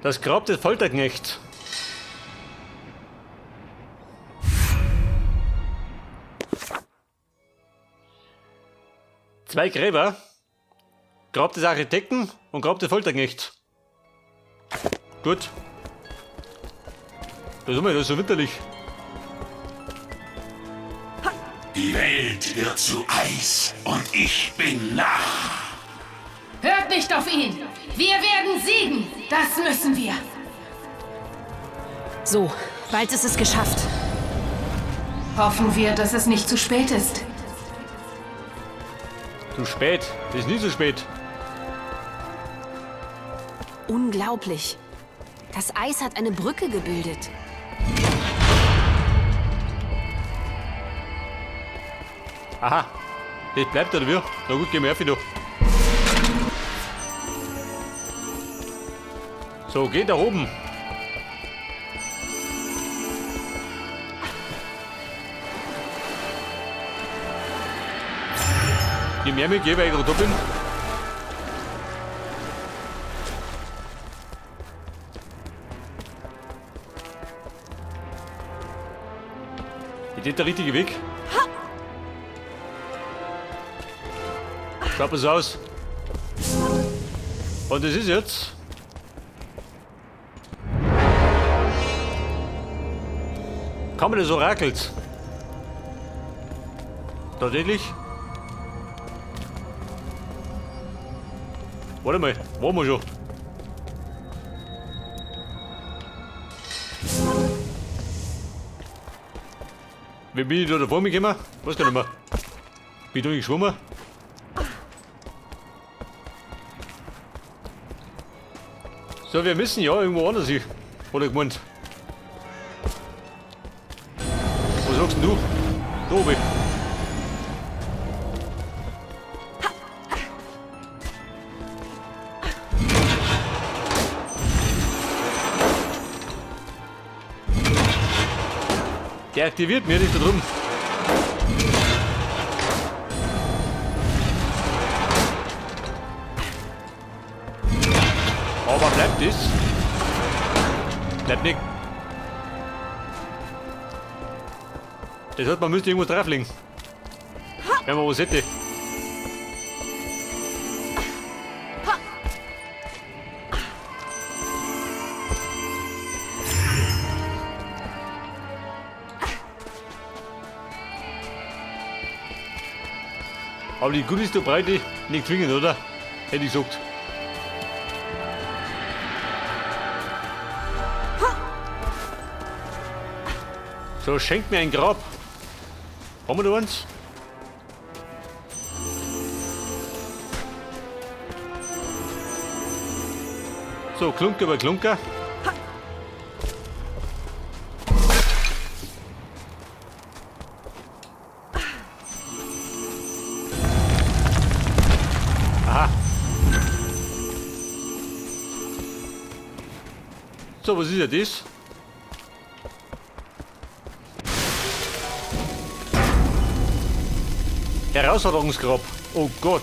Das Grab des Folterknechts. Zwei Gräber. Grab des Architekten und Grab des Folterknechts. Gut. Das ist so winterlich. Die Welt wird zu Eis und ich bin nah. Hört nicht auf ihn! Wir werden siegen! Das müssen wir! So, bald ist es geschafft. Hoffen wir, dass es nicht zu spät ist. Zu spät. Das ist nie zu spät. Unglaublich. Das Eis hat eine Brücke gebildet. Aha. Das bleibt oder wie? Na gut, geh mal auf, du. So, geh da oben. Je mehr mit, je weil ich gerade da bin. Ist das der richtige Weg? Schaut mal so aus. Und das ist jetzt. Kann man das Orakels? Tatsächlich? Warte mal, waren wir schon? Wie bin ich da davor gekommen? Weiß gar nicht mehr. Bin ich da nicht geschwommen? So, wir müssen ja irgendwo anders hin. Oder gemeint. Was sagst denn du? Da oben. Der aktiviert mir nicht da drum. Aber bleibt das? Bleibt nicht. Das heißt, man müsste irgendwo drauflegen. Wenn man was hätte. Aber die gut ist der Breite nicht zwingend, oder? Hätte ich gesagt. So, schenkt mir ein Grab. Haben wir da eins? So, Klunker bei Klunker. Aha. So, was ist ja das? Herausforderungsgrab. Oh Gott.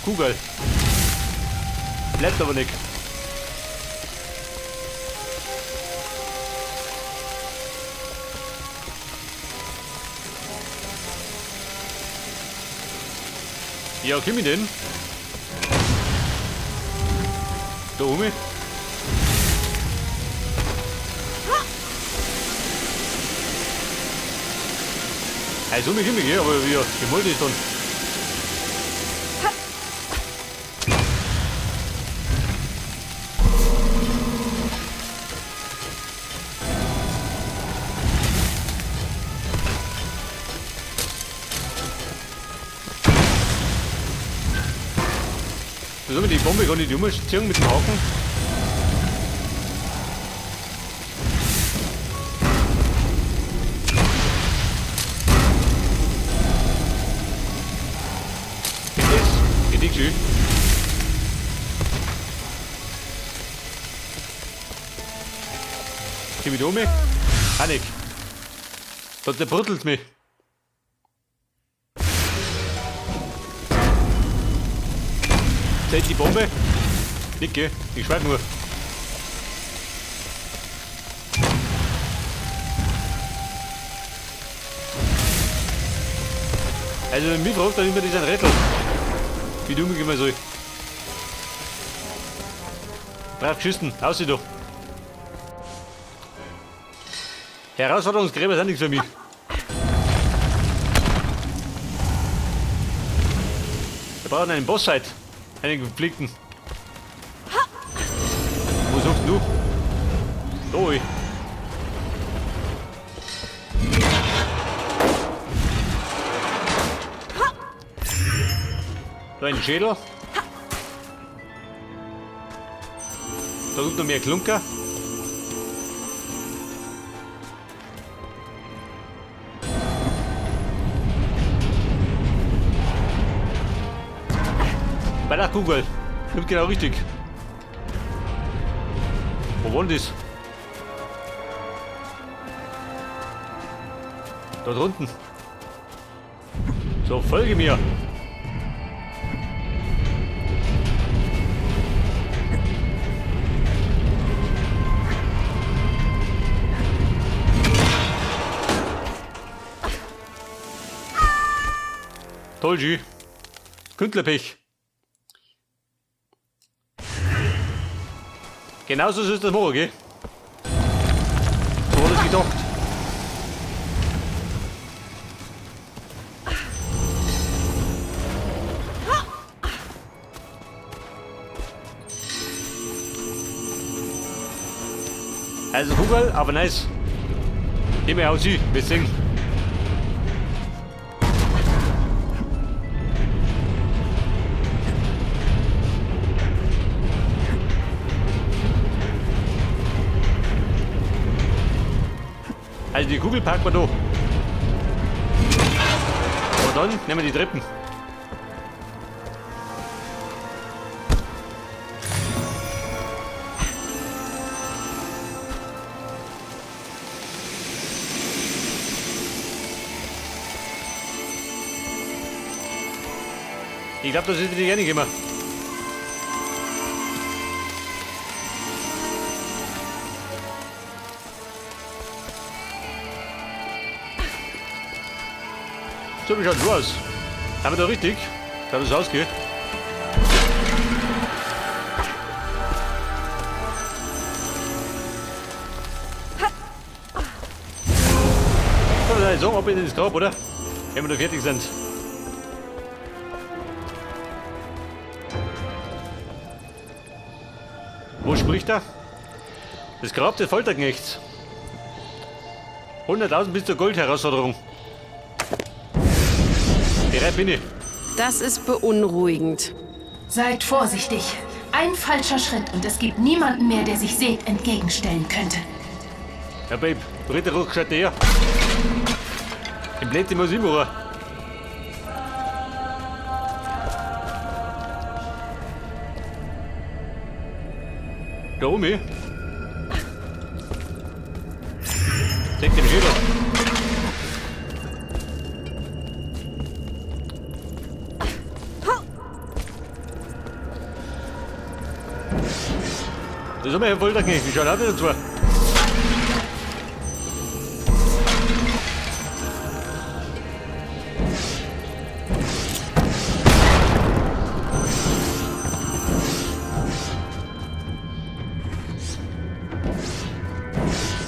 Kugel. Bleibt aber nicht. Ja, komm ich denn? Da oben. Also mich immer gehen, aber ja, ich wollte nicht dann. So, die Bombe kann ich nicht umziehen mit dem Haken. Geht nicht schön. Geh mit um. Auch nicht. Da zerbrüttelt mich. Zählt die Bombe? Nicke, ich schweig nur. Also wenn mich fragt, dann immer das ein Rätsel. Wie du umgehen soll. Brav geschissen, aus doch. Herausforderungsgräber sind nichts für mich. Wir brauchen einen Bossfight. Einen gepflegten. Wo suchst du? Da ich. Da ein Schädel. Da kommt noch mehr Klunker. Bei der Kugel. Stimmt genau richtig. Wo war denn das? Da drunten. So, folge mir. Toll, G. Künstlerpech. Genauso ist das morgen, gell? So war das gedacht. Also Kugel, aber nice. Immer aus sie, wir singen. Also die Kugel packen wir da. Und dann nehmen wir die Treppen. Ich glaube, das ist die gerne immer. So wie schaut so aus. Haben wir da richtig? Schaut das ausgeht. So, dann sagen, ab in das Grab, oder? Wenn wir da fertig sind. Wo spricht er? Das Grab des Folterknechts. 100.000 bis zur Goldherausforderung. Bereit bin ich. Das ist beunruhigend. Seid vorsichtig. Ein falscher Schritt und es gibt niemanden mehr, der sich Seth entgegenstellen könnte. Ja, Babe, dritte Ruck schaut her. Im Blätti muss ich machen. Da oben. Zeig den Schädel. Das haben wir ja voll da gekriegt. Wie schaut das dazu?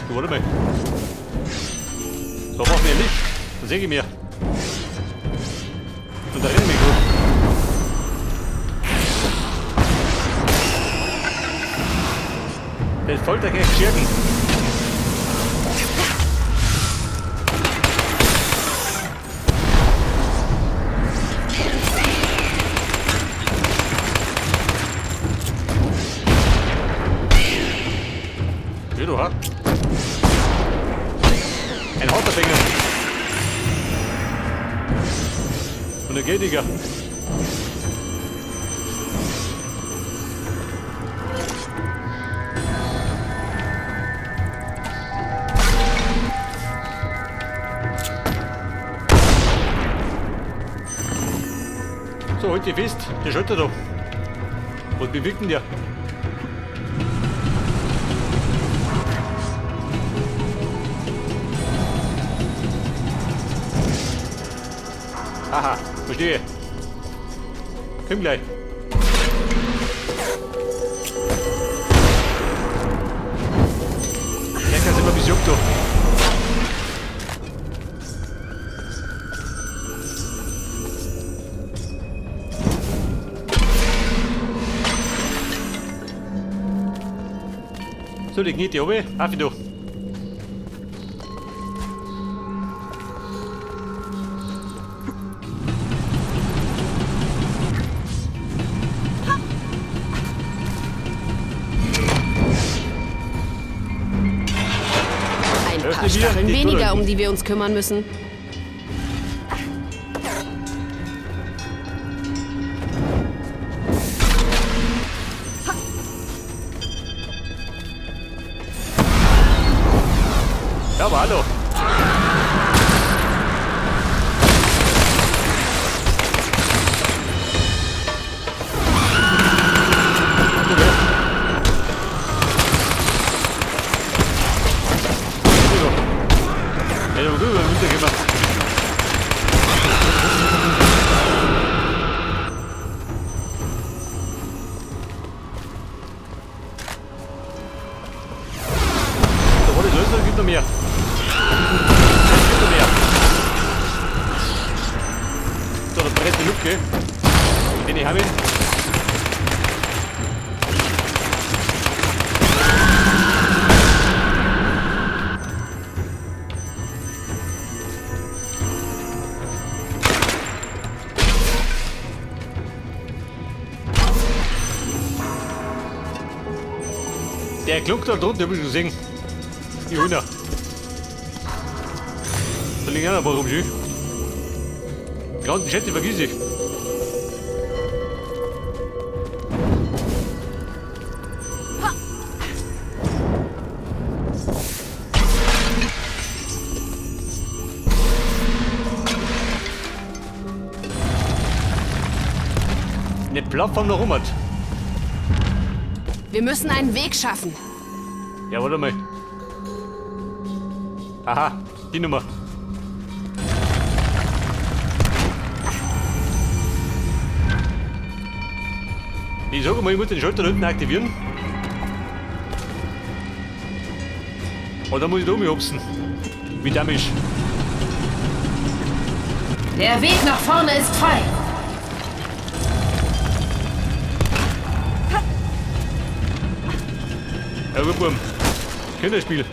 Du, warte mal. So, mach mir Licht. Dann sehe ich mir. Und da rennen wir gut. Das Folterknecht Schirken. Ja, du hast. Ein harter Finger. Und ein Gediger. So, halt dich fest, die Schulter da. Was bewegt denn der? Aha, verstehe. Komm gleich. Der kann sich mal besucht da. So, die Knete oben, auf da. Ein Hörst paar du mir? Stacheln Die weniger, Tunnel. um die wir uns kümmern müssen. Ja, aber hallo. Ja, du rüber, runtergemacht. Da war das alles, da gibt noch mehr. Es gibt noch mehr. So, da brennt die Luke. Den ich habe. Der Klunk da drunten, hab ich schon gesehen. Die Hühner. Da liegen auch noch ein paar rum, schön. Die ganzen Schätze vergiss ich. Eine Plattform noch rum hat. Wir müssen einen Weg schaffen. Ja, warte mal. Aha, die Nummer. Ich sag mal, ich muss den Schalter da unten aktivieren. Und dann muss ich da umhopsen. Wie damisch. Der Weg nach vorne ist frei. Ja, gut, Buben. Kinderspiel.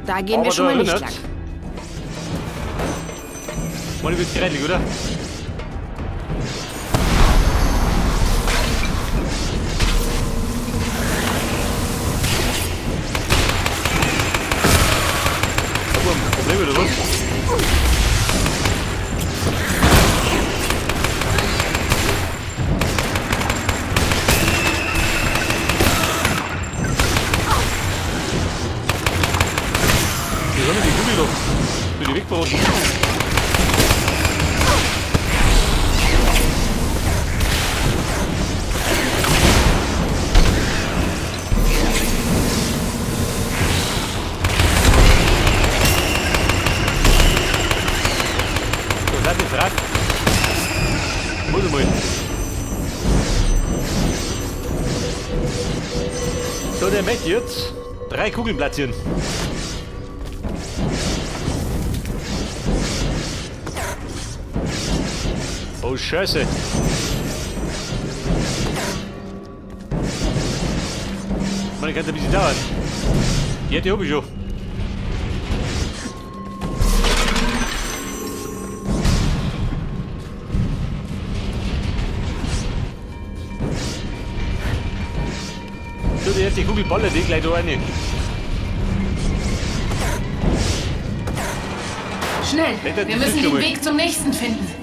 Da gehen wir Aber schon da mal nicht erinnert. lang. Mal wird gereilig, oder? Ja, Buben, Problem oder was? Die Sonne, die Kugel doch. Für die wegbauen. So, das ist Rad. Muss ich mal. So, der möchte jetzt 3 Kugeln platzieren. Oh, Scheiße. Man kann ein bisschen dauern. Ja, die hab ich schon. So, die erste Kugel ballert die gleich da rein. Schnell, Lenkt er wir die müssen Tür den durch. Weg zum nächsten finden.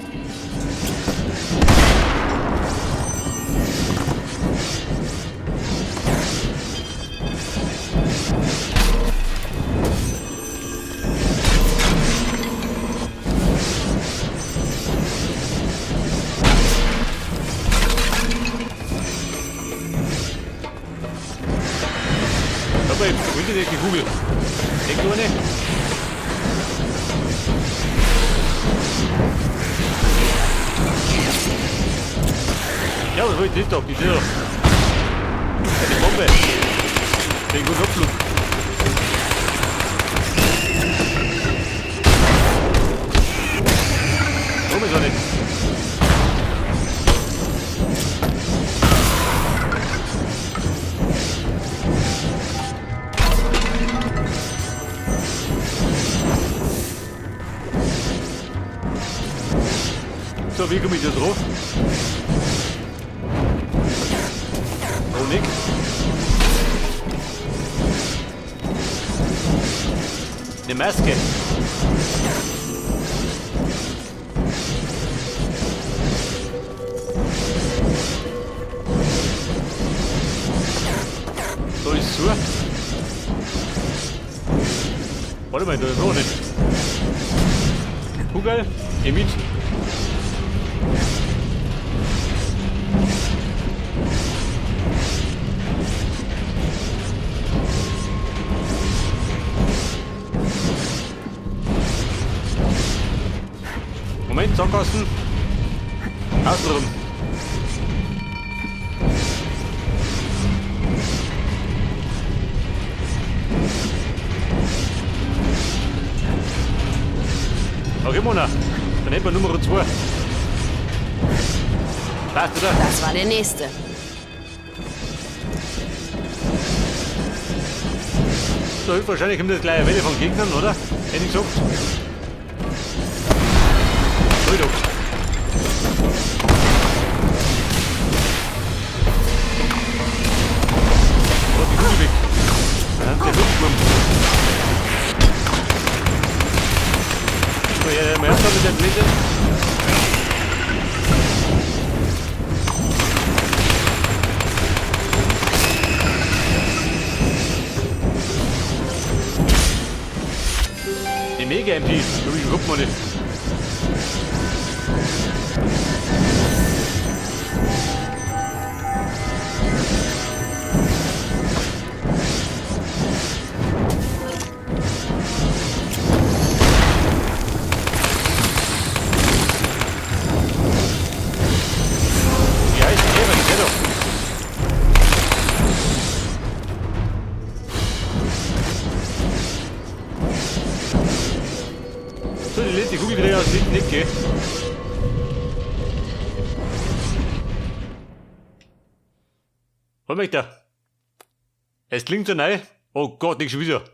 aber ich wollte nicht die Kugel. Denk du eine? Ja, das wollte ich nicht da, bitte. Eine Bombe. Den guten Abflug. Warum ist er nicht? So, wie komme ich da drauf? Oh, nix. Eine Maske. Da ist zu. Warte mal, da ist noch nicht. Kugel, geh mit. Moment, Sackgassen. Außenrum. Auch immer noch. Dann hätten wir Nummer 2. Passt, oder? Das war der nächste. So hilft wahrscheinlich um das gleiche Welle von Gegnern, oder? Hätte ich gesagt. So, doch. Oh, die Kugel weg. Ja, der Luftwurm. So, ja, mal erst mal mit der Blende. Die Mega-MP, so wie guckt man nicht. Wie heißt die Käfer? Die kennt doch. So, die lädt die Kugelträger aus hinten nicht, gell? Was möchte er? Es klingt so neu. Oh Gott, nicht schon wieder.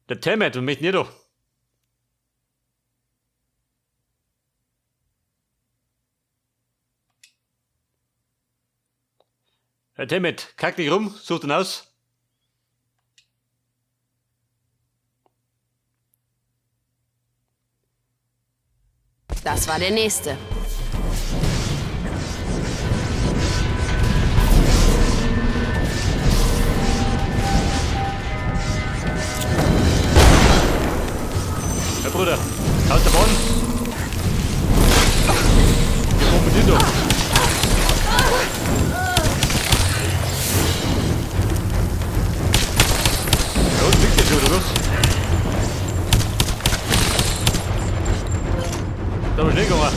Der Temmet, was möchte ihr doch? Herr Temmet, kack dich rum, such den aus. Das war der nächste. Herr Bruder, aus der Bahn. Wir bombardieren doch. Ja, und liegt der schon, oder was? Da war schnell gegangen.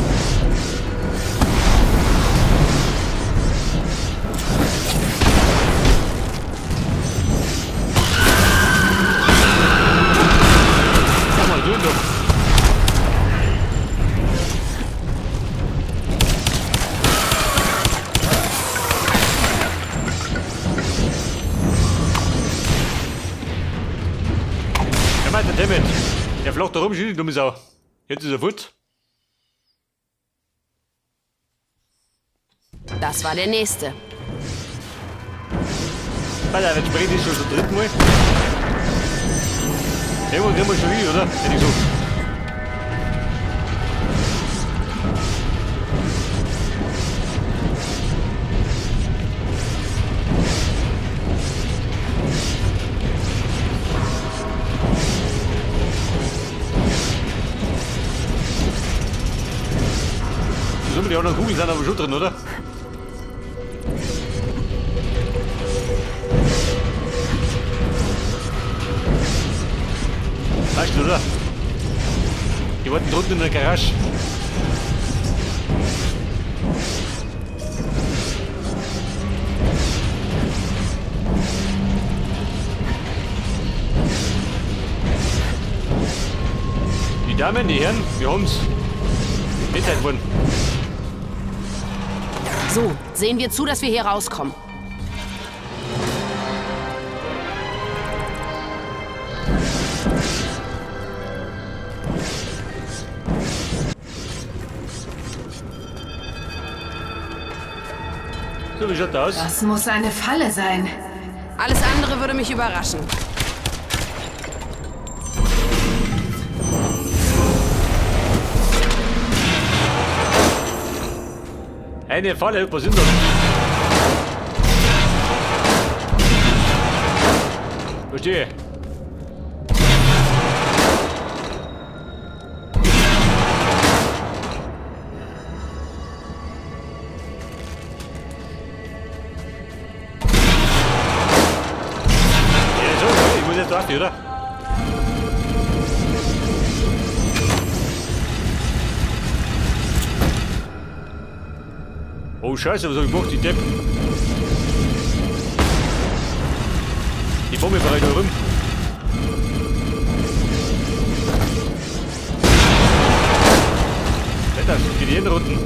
Komm mal, du doch. Er meint der Temmet. Der flocht da rum, schießt die dumme Sau. Jetzt ist er fort. Das war der nächste. Alter, jetzt springt ich schon zum dritten Mal. Irgendwann kriegen wir schon hin, oder? Hätte ich so. So, die anderen Kugeln sind aber schon drin, oder? Die warten drunten in der Garage. Die Damen, die Herren, wir haben's. Mitteilt worden. So, sehen wir zu, dass wir hier rauskommen. So, wie schaut das aus? Das muss eine Falle sein. Alles andere würde mich überraschen. Eine Falle, was sind das? Verstehe. Ja, so, ich muss jetzt warten, oder? Oh Scheiße, was hab ich gemacht, die Depp? Die Bombe bereit rum. Wetter, geht die Hände unten.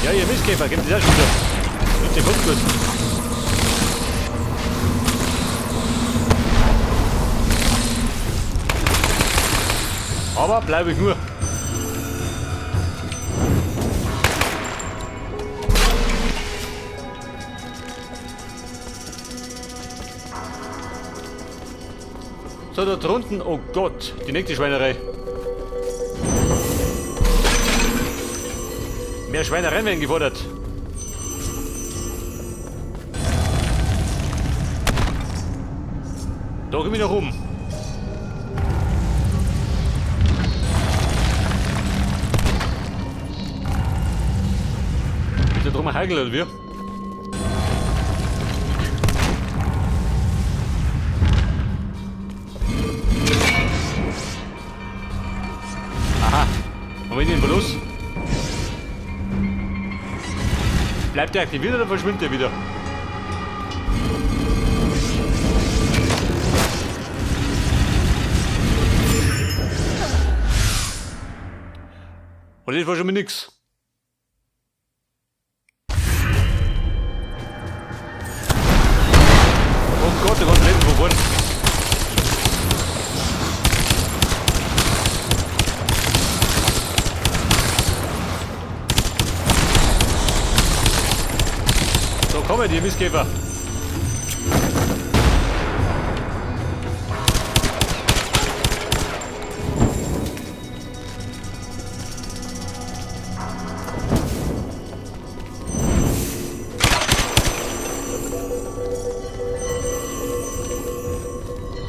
Ja, ihr Mistkäfer, gebt das schon wieder. Nutzt den Punkt gut. Aber bleibe ich nur. So, da drunten, oh Gott, die nächste Schweinerei. Mehr Schweinereien werden gefordert. Da gehen wir nach oben. Ist da drum ein Hagel oder wie? Aha. Moment, den los. Bleibt der aktiviert oder verschwindet der wieder? Und das war schon mal nix. Oh Gott, der ganze Leben verloren. So, kommen die Mistkäfer.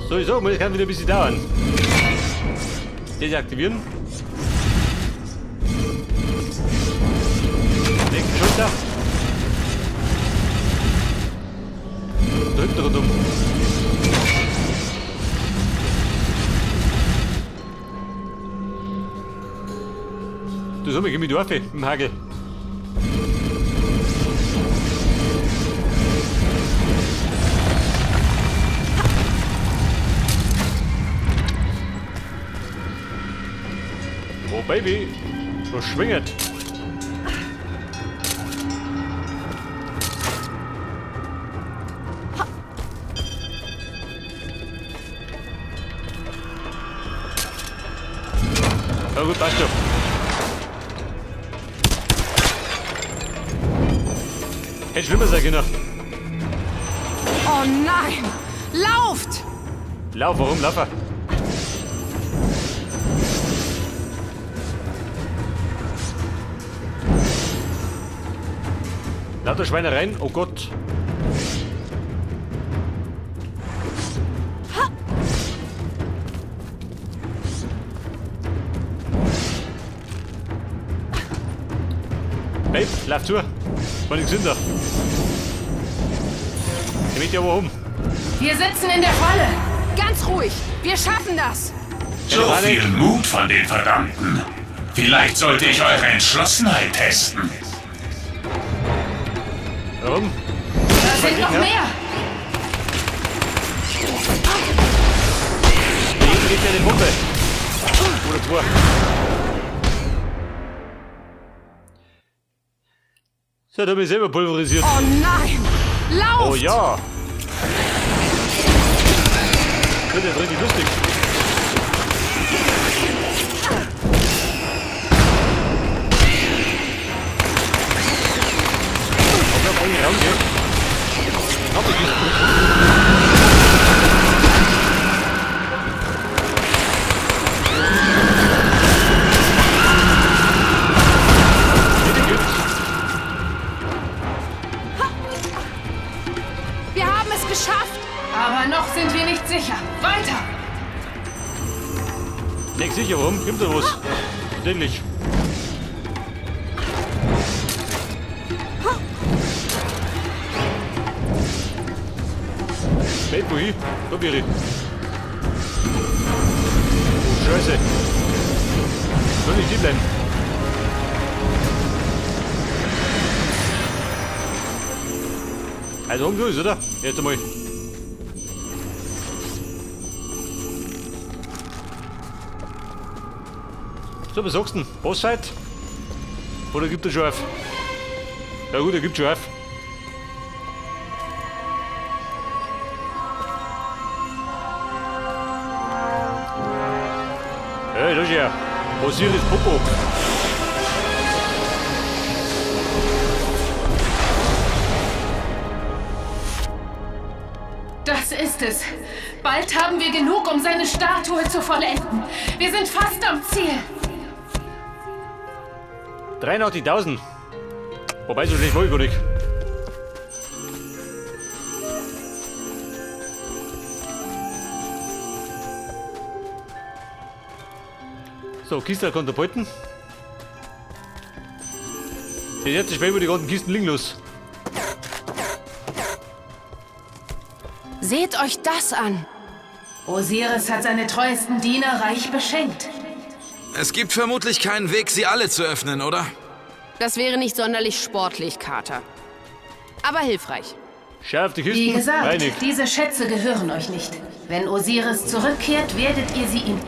Sowieso, das kann wieder ein bisschen dauern. Deaktivieren. Nächste Schulter. Drückt rundum. Du sollst mich mit Dorf im Hagel. Oh Baby, so schwinget. Ja gut, passt schon. Hätte schlimmer sein können. Oh nein! Lauft! Lauf, warum? Lauf. Lauter Schweinereien, oh Gott. Babe, lauf zu. War nicht gesünder. Ich mit dir aber um. Wir sitzen in der Falle. Ganz ruhig. Wir schaffen das. So viel Mut von den Verdammten. Vielleicht sollte ich eure Entschlossenheit testen. Warum? Da sind noch mehr. Hier geht ja eine Pumpe. Oder zwei. So, da bin ich selber pulverisiert. Oh nein! Lauft! Oh ja. Das ist richtig lustig. Ich glaube, eigentlich Raum geht. Aber ich Wir haben es geschafft! Aber noch sind wir nicht sicher. Weiter. nicht sicher, warum? Gibt da was? Endlich. Babe, wohin? Da bin ich. Oh, Scheiße. Soll nicht hier bleiben? Also oben durch, oder? Jetzt einmal. So, was sagst du denn? Bossfight? Oder gibt er schon auf? Ja gut, er gibt schon auf. Hey, das ist ja Osiris Popo. Das ist es. Bald haben wir genug, um seine Statue zu vollenden. Wir sind fast am Ziel. 83.000. Wobei, so schlecht war ich gar nicht. So, Kiste kann er behalten. Jetzt spielen wir die ganzen Kisten liegen los. Seht euch das an! Osiris hat seine treuesten Diener reich beschenkt. Es gibt vermutlich keinen Weg, sie alle zu öffnen, oder? Das wäre nicht sonderlich sportlich, Kater. Aber hilfreich. Schau auf die Kisten. Wie gesagt, Reinig. diese Schätze gehören euch nicht. Wenn Osiris zurückkehrt, werdet ihr sie ihm